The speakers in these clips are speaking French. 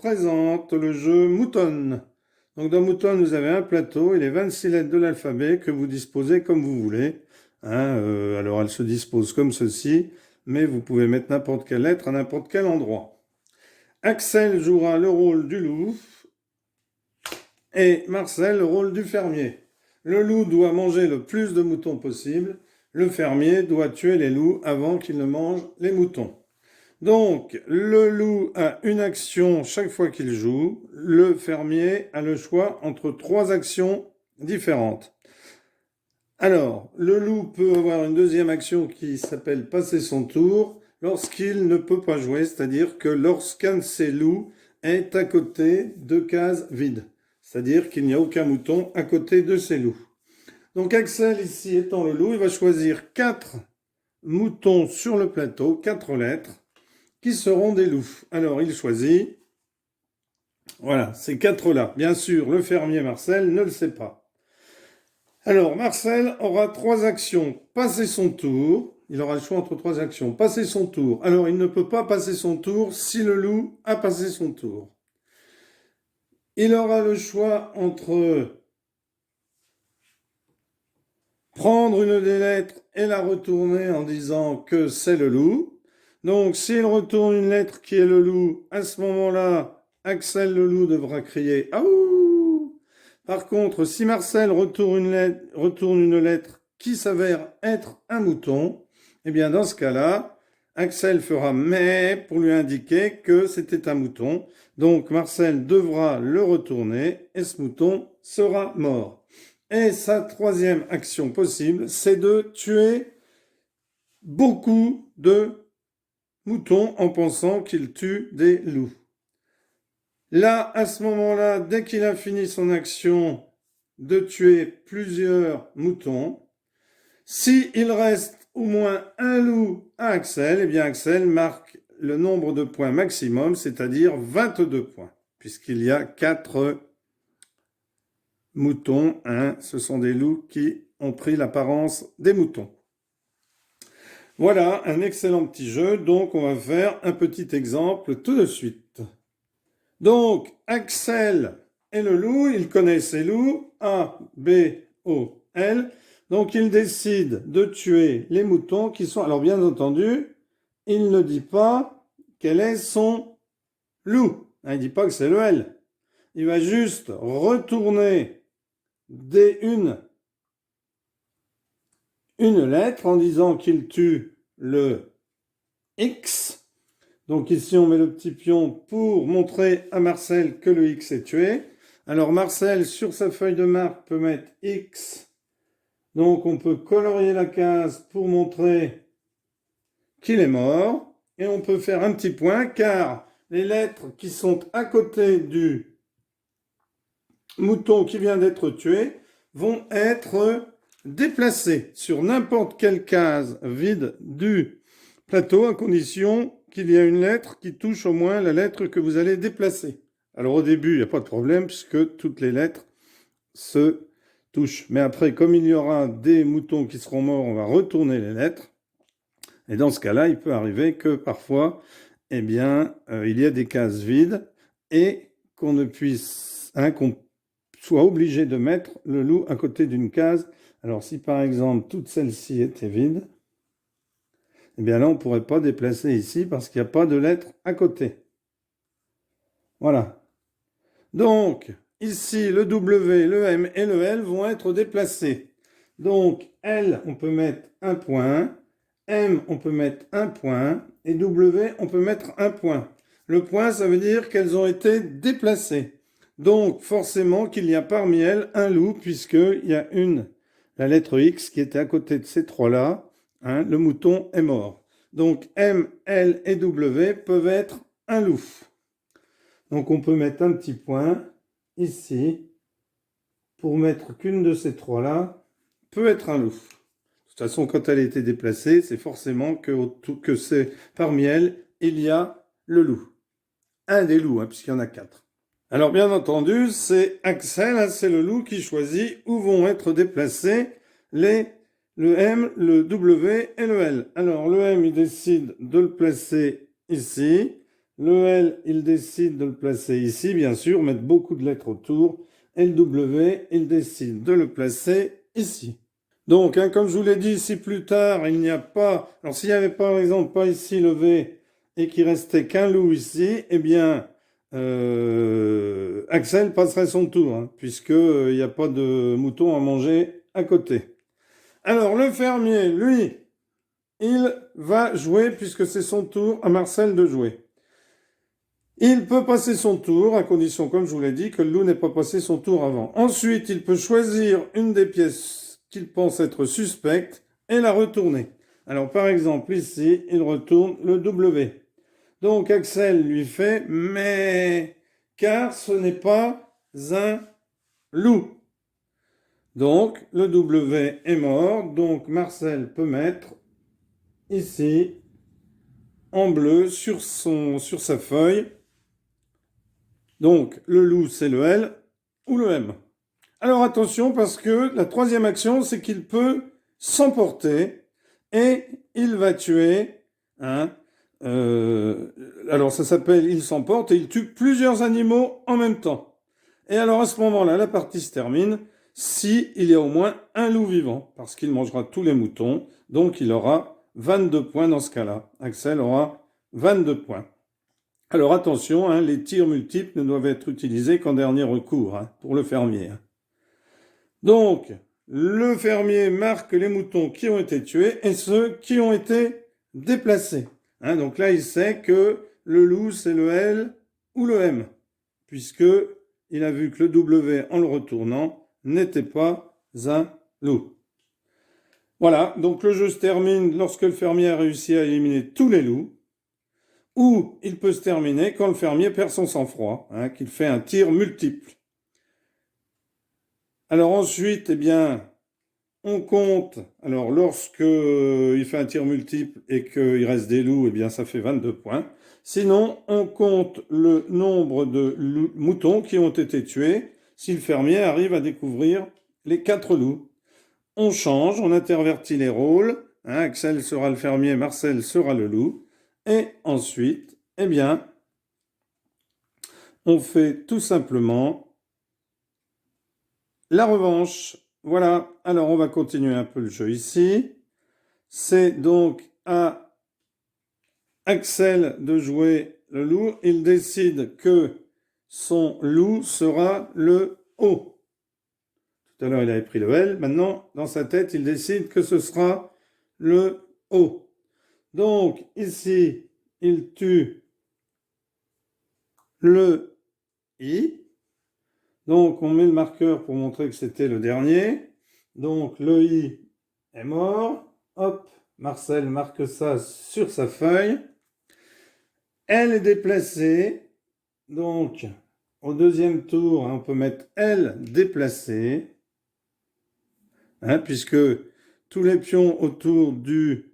présente le jeu Mouton. Donc dans Mouton, vous avez un plateau et les 26 lettres de l'alphabet que vous disposez comme vous voulez. Alors elles se disposent comme ceci, mais vous pouvez mettre n'importe quelle lettre à n'importe quel endroit. Axel jouera le rôle du loup et Marcel le rôle du fermier. Le loup doit manger le plus de moutons possible. Le fermier doit tuer les loups avant qu'ils ne mangent les moutons. Donc, le loup a une action chaque fois qu'il joue. Le fermier a le choix entre 3 actions différentes. Alors, le loup peut avoir une deuxième action qui s'appelle passer son tour lorsqu'il ne peut pas jouer, c'est-à-dire que lorsqu'un de ses loups est à côté de cases vides, c'est-à-dire qu'il n'y a aucun mouton à côté de ses loups. Donc Axel, ici étant le loup, il va choisir 4 moutons sur le plateau, 4 lettres, qui seront des loups. Alors il choisit, voilà, ces 4-là. Bien sûr, le fermier Marcel ne le sait pas. Alors Marcel aura 3 actions. Passer son tour, il aura le choix entre 3 actions. Passer son tour. Alors il ne peut pas passer son tour si le loup a passé son tour. Il aura le choix entre prendre une des lettres et la retourner en disant que c'est le loup. Donc, s'il retourne une lettre qui est le loup, à ce moment-là, Axel le loup devra crier « Aouh !» Par contre, si Marcel retourne une lettre qui s'avère être un mouton, eh bien, dans ce cas-là, Axel fera « mais » pour lui indiquer que c'était un mouton. Donc, Marcel devra le retourner et ce mouton sera mort. Et sa troisième action possible, c'est de tuer beaucoup de moutons en pensant qu'il tue des loups. Là, à ce moment-là, dès qu'il a fini son action de tuer plusieurs moutons, s'il reste au moins un loup à Axel, eh bien Axel marque le nombre de points maximum, c'est-à-dire 22 points, puisqu'il y a 4 moutons, ce sont des loups qui ont pris l'apparence des moutons. Voilà un excellent petit jeu, donc on va faire un petit exemple tout de suite. Donc Axel est le loup, il connaît ses loups, A, B, O, L, donc il décide de tuer les moutons qui sont... Alors bien entendu, il ne dit pas quel est son loup, il ne dit pas que c'est le L, il va juste retourner une lettre en disant qu'il tue le X. Donc ici, on met le petit pion pour montrer à Marcel que le X est tué. Alors Marcel, sur sa feuille de marque, peut mettre X. Donc on peut colorier la case pour montrer qu'il est mort. Et on peut faire un petit point car les lettres qui sont à côté du mouton qui vient d'être tué vont être déplacés sur n'importe quelle case vide du plateau à condition qu'il y ait une lettre qui touche au moins la lettre que vous allez déplacer. Alors au début, il n'y a pas de problème puisque toutes les lettres se touchent. Mais après, comme il y aura des moutons qui seront morts, on va retourner les lettres. Et dans ce cas-là, il peut arriver que parfois, eh bien, il y a des cases vides et qu'on ne puisse, qu'on soit obligé de mettre le loup à côté d'une case. Alors si par exemple toute celle-ci était vide, eh bien là on ne pourrait pas déplacer ici parce qu'il n'y a pas de lettre à côté. Voilà. Donc ici le W, le M et le L vont être déplacés. Donc L on peut mettre un point, M on peut mettre un point et W on peut mettre un point. Le point ça veut dire qu'elles ont été déplacées. Donc, forcément qu'il y a parmi elles un loup, puisqu'il y a la lettre X qui était à côté de ces 3-là. Le mouton est mort. Donc, M, L et W peuvent être un loup. Donc, on peut mettre un petit point ici pour mettre qu'une de ces 3-là peut être un loup. De toute façon, quand elle a été déplacée, c'est forcément que c'est parmi elles, il y a le loup. Un des loups, puisqu'il y en a 4. Alors bien entendu, c'est Axel, c'est le loup qui choisit où vont être déplacés le M, le W et le L. Alors le M, il décide de le placer ici, Le L, il décide de le placer ici, bien sûr, mettre beaucoup de lettres autour. Et le W, il décide de le placer ici. Donc, hein, comme je vous l'ai dit, si plus tard, il n'y a pas... Alors, s'il n'y avait par exemple pas ici le V et qu'il restait qu'un loup ici, eh bien, Axel passerait son tour, hein, puisqu'il n'y a pas de mouton à manger à côté. Alors, le fermier, lui, il va jouer, puisque c'est son tour à Marcel de jouer. Il peut passer son tour, à condition, comme je vous l'ai dit, que le loup n'ait pas passé son tour avant. Ensuite, il peut choisir une des pièces qu'il pense être suspecte et la retourner. Alors, par exemple, ici, il retourne le W. Donc, Axel lui fait « mais » car ce n'est pas un loup. Donc, le W est mort. Donc, Marcel peut mettre ici, en bleu, sur sa feuille. Donc, le loup, c'est le L ou le M. Alors, attention, parce que la troisième action, c'est qu'il peut s'emporter et il va tuer. Hein, alors, ça s'appelle il s'emporte et il tue plusieurs animaux en même temps. Et alors, à ce moment-là, la partie se termine si il y a au moins un loup vivant, parce qu'il mangera tous les moutons. Donc, il aura 22 points dans ce cas-là. Axel aura 22 points. Alors attention, hein, les tirs multiples ne doivent être utilisés qu'en dernier recours, hein, pour le fermier. Donc, le fermier marque les moutons qui ont été tués et ceux qui ont été déplacés. Hein, donc là, il sait que le loup, c'est le L ou le M, puisque il a vu que le W, en le retournant, n'était pas un loup. Voilà, donc le jeu se termine lorsque le fermier a réussi à éliminer tous les loups. Ou il peut se terminer quand le fermier perd son sang-froid, hein, qu'il fait un tir multiple. Alors ensuite, eh bien, on compte. Alors lorsque il fait un tir multiple et qu'il reste des loups, eh bien, ça fait 22 points. Sinon, on compte le nombre de moutons qui ont été tués si le fermier arrive à découvrir les 4 loups. On change, on intervertit les rôles. Hein, Axel sera le fermier, Marcel sera le loup. Et ensuite, eh bien, on fait tout simplement la revanche. Voilà, alors on va continuer un peu le jeu ici. C'est donc à Axel de jouer le loup. Il décide que son loup sera le O. Tout à l'heure, il avait pris le L. Maintenant, dans sa tête, il décide que ce sera le O. Donc, ici, il tue le I. Donc, on met le marqueur pour montrer que c'était le dernier. Donc, le I est mort. Hop, Marcel marque ça sur sa feuille. Elle est déplacée. Donc, au deuxième tour, on peut mettre elle déplacée. Hein, puisque tous les pions autour du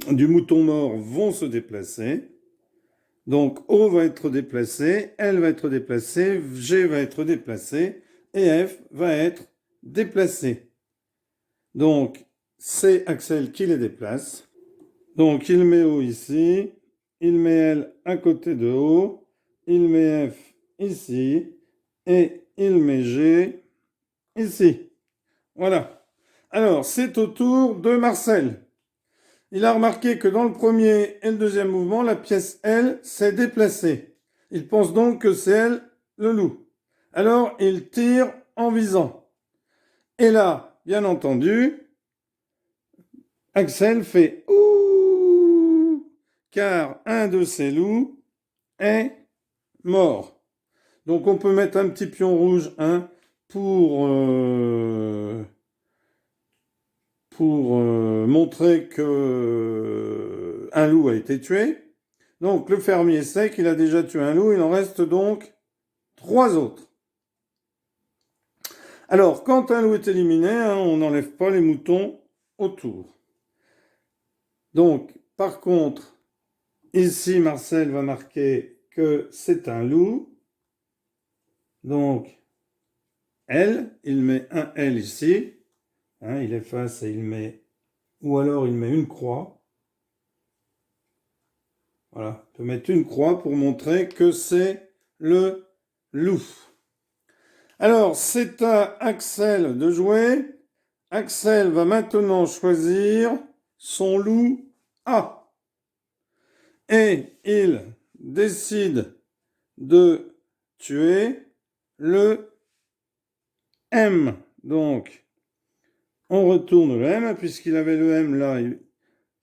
mouton mort vont se déplacer. Donc O va être déplacé, L va être déplacé, G va être déplacé et F va être déplacé. Donc c'est Axel qui les déplace. Donc il met O ici, il met L à côté de O, il met F ici et il met G ici. Voilà. Alors c'est au tour de Marcel. Il a remarqué que dans le premier et le deuxième mouvement, la pièce L s'est déplacée. Il pense donc que c'est elle, le loup. Alors, il tire en visant. Et là, bien entendu, Axel fait ouh, car un de ces loups est mort. Donc, on peut mettre un petit pion rouge, hein, pour montrer que un loup a été tué. Donc le fermier sait qu'il a déjà tué un loup, il en reste donc 3 autres. Alors quand un loup est éliminé, hein, on n'enlève pas les moutons autour. Donc par contre, ici Marcel va marquer que c'est un loup. Donc L, il met un L ici. Hein, il efface et il met, ou alors il met une croix. Voilà, on peut mettre une croix pour montrer que c'est le loup. Alors, c'est à Axel de jouer. Axel va maintenant choisir son loup A. Et il décide de tuer le M. Donc, on retourne le M, puisqu'il avait le M là.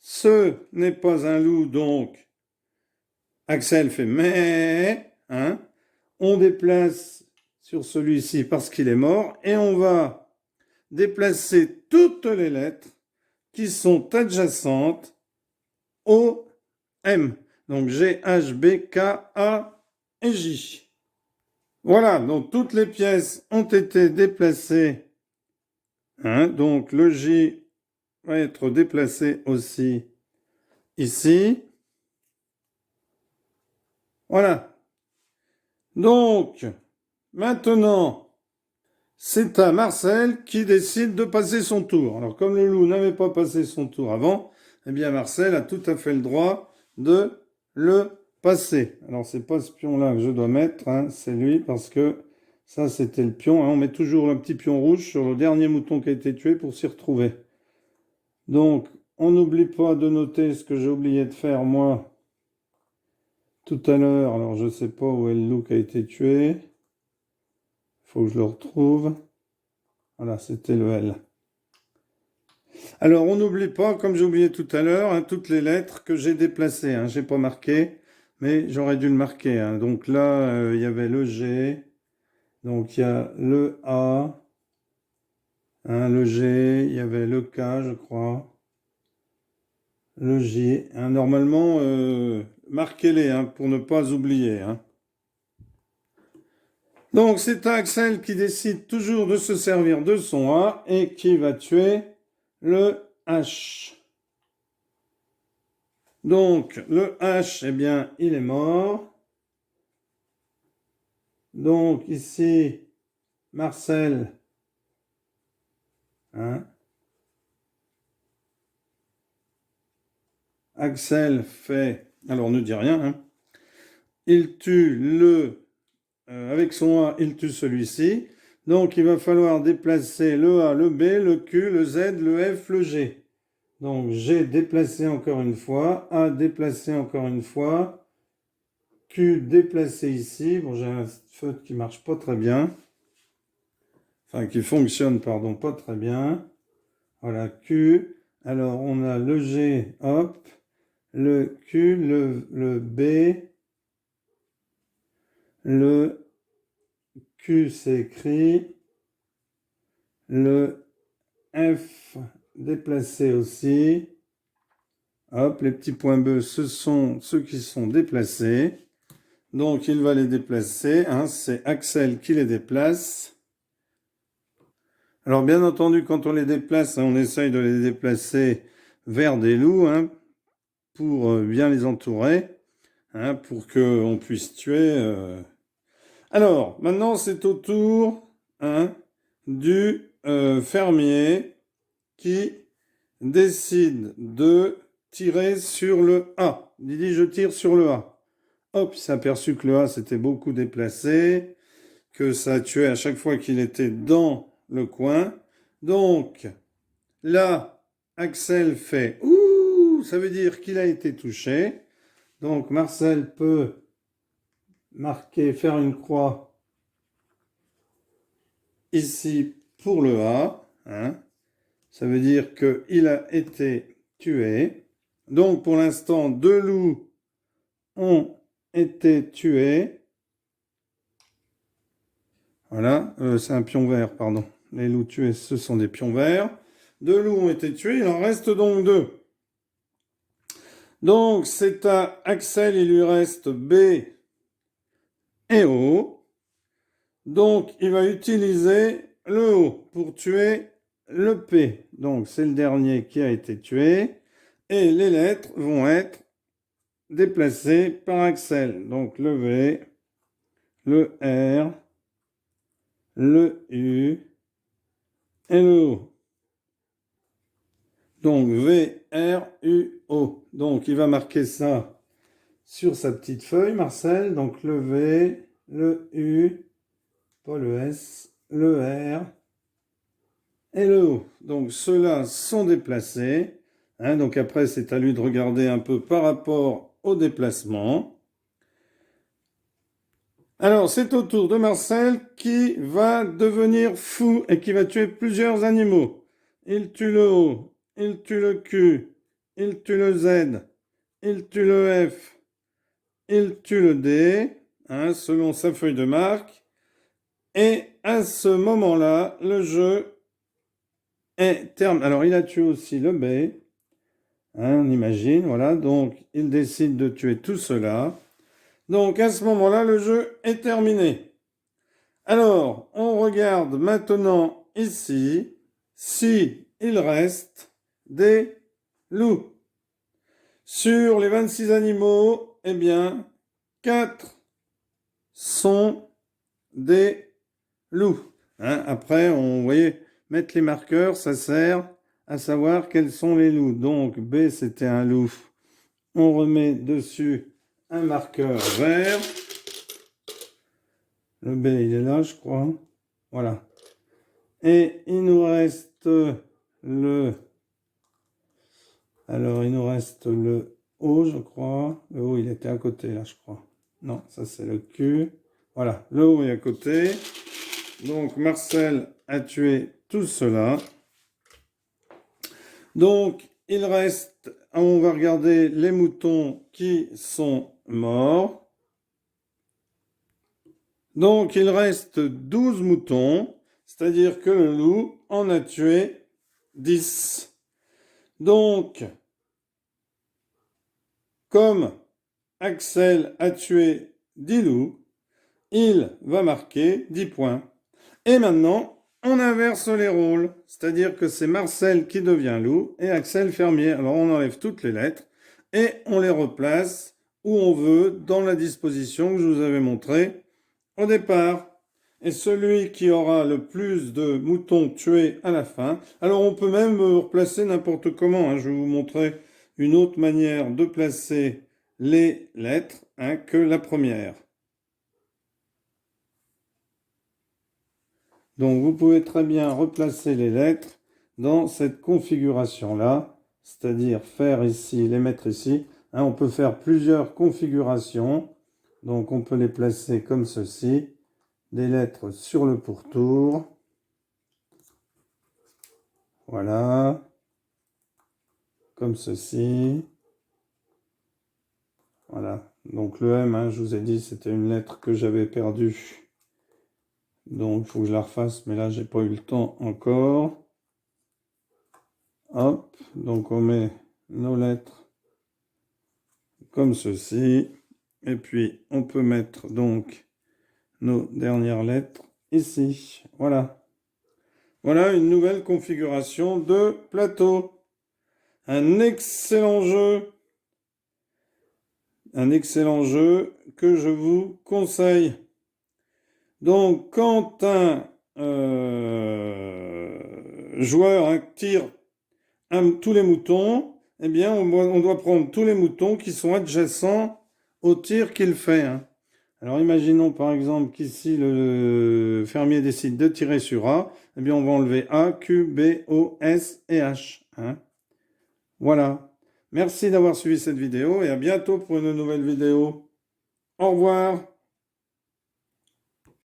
Ce n'est pas un loup, donc Axel fait mais. Hein. On déplace sur celui-ci parce qu'il est mort. Et on va déplacer toutes les lettres qui sont adjacentes au M. Donc G, H, B, K, A et J. Voilà, donc toutes les pièces ont été déplacées. Hein, donc le J va être déplacé aussi ici. Voilà. Donc, maintenant, c'est à Marcel qui décide de passer son tour. Alors, comme le loup n'avait pas passé son tour avant, eh bien, Marcel a tout à fait le droit de le passer. Alors, c'est pas ce pion-là que je dois mettre, hein, c'est lui, parce que ça, c'était le pion. Hein, on met toujours le petit pion rouge sur le dernier mouton qui a été tué pour s'y retrouver. Donc, on n'oublie pas de noter ce que j'ai oublié de faire, moi, tout à l'heure. Alors, je ne sais pas où est le loup qui a été tué. Il faut que je le retrouve. Voilà, c'était le L. Alors, on n'oublie pas, comme j'ai oublié tout à l'heure, hein, toutes les lettres que j'ai déplacées. Hein. Je n'ai pas marqué, mais j'aurais dû le marquer. Hein. Donc là, il y avait le G. Donc, il y a le A. Hein, le G. Il y avait le K, je crois. Le J. Hein, normalement, marquez-les hein, pour ne pas oublier. Hein. Donc, c'est Axel qui décide toujours de se servir de son A et qui va tuer le H. Donc, le H, eh bien, il est mort. Donc, ici, Marcel, hein, Axel fait, alors ne dit rien, hein, il tue avec son A, il tue celui-ci. Donc, il va falloir déplacer le A, le B, le Q, le Z, le F, le G. Donc, G déplacé encore une fois, A déplacé encore une fois, Q déplacé ici. Bon, j'ai un feutre qui marche pas très bien. Enfin, qui fonctionne, pardon, pas très bien. Voilà, Q. Alors, on a le G, hop. Le Q, le B. Le Q s'écrit. Le F déplacé aussi. Hop, les petits points bleus, ce sont ceux qui sont déplacés. Donc, il va les déplacer. Hein, c'est Axel qui les déplace. Alors, bien entendu, quand on les déplace, on essaye de les déplacer vers des loups hein, pour bien les entourer, hein, pour qu'on puisse tuer. Alors, maintenant, c'est au tour hein, du fermier qui décide de tirer sur le A. Il dit, je tire sur le A. Hop, il s'est aperçu que le A s'était beaucoup déplacé, que ça tuait à chaque fois qu'il était dans le coin. Donc, là, Axel fait « Ouh !» ça veut dire qu'il a été touché. Donc, Marcel peut marquer, faire une croix ici pour le A. Hein. Ça veut dire qu'il a été tué. Donc, pour l'instant, 2 loups ont été tués. Voilà, c'est un pion vert, pardon. Les loups tués, ce sont des pions verts. 2 loups ont été tués, il en reste donc 2. Donc, c'est à Axel, il lui reste B et O. Donc, il va utiliser le O pour tuer le P. Donc, c'est le dernier qui a été tué. Et les lettres vont être déplacées par Axel. Donc, le V, le R, le U et le O. Donc, V, R, U, O. Donc, il va marquer ça sur sa petite feuille, Marcel. Donc le V, le U, pas le S, le R et le O. Donc ceux-là sont déplacés. Hein, donc après, c'est à lui de regarder un peu par rapport au déplacement. Alors, c'est au tour de Marcel qui va devenir fou et qui va tuer plusieurs animaux. Il tue le O, il tue le Q, il tue le Z, il tue le F, il tue le D, hein, selon sa feuille de marque. Et à ce moment-là, le jeu est terminé. Alors, il a tué aussi le B, hein, on imagine, voilà. Donc, il décide de tuer tout cela. Donc, à ce moment-là, le jeu est terminé. Alors, on regarde maintenant ici si il reste des loups. Sur les 26 animaux, eh bien, 4 sont des loups. Hein, après, vous voyez, mettre les marqueurs, ça sert à savoir quels sont les loups. Donc, B, c'était un loup. On remet dessus un marqueur vert. Le B, il est là, je crois. Voilà. Et il nous reste le... Alors, il nous reste le O, je crois. Le O, il était à côté, là, je crois. Non, ça, c'est le Q. Voilà, le O est à côté. Donc, Marcel a tué tout cela. Donc, il reste... On va regarder les moutons qui sont morts. Donc, il reste 12 moutons. C'est-à-dire que le loup en a tué 10. Donc, comme Axel a tué 10 loups, il va marquer 10 points. Et maintenant, on inverse les rôles. C'est-à-dire que c'est Marcel qui devient loup et Axel fermier. Alors, on enlève toutes les lettres et on les replace où on veut dans la disposition que je vous avais montrée au départ. Et celui qui aura le plus de moutons tués à la fin. Alors on peut même replacer n'importe comment. Hein. Je vais vous montrer une autre manière de placer les lettres que la première. Donc vous pouvez très bien replacer les lettres dans cette configuration-là. C'est-à-dire faire ici, les mettre ici. Hein, on peut faire plusieurs configurations. Donc on peut les placer comme ceci. Des lettres sur le pourtour. Voilà. Comme ceci. Voilà. Donc le M, hein, je vous ai dit, c'était une lettre que j'avais perdue. Donc il faut que je la refasse, mais là, j'ai pas eu le temps encore. Hop. Donc on met nos lettres comme ceci. Et puis on peut mettre donc nos dernières lettres ici. Voilà. Voilà une nouvelle configuration de plateau. Un excellent jeu. Un excellent jeu que je vous conseille. Donc, quand un joueur tire tous les moutons, eh bien, on doit prendre tous les moutons qui sont adjacents au tir qu'il fait. Hein. Alors, imaginons par exemple qu'ici, le fermier décide de tirer sur A. Eh bien, on va enlever A, Q, B, O, S et H. Hein. Voilà. Merci d'avoir suivi cette vidéo et à bientôt pour une nouvelle vidéo. Au revoir.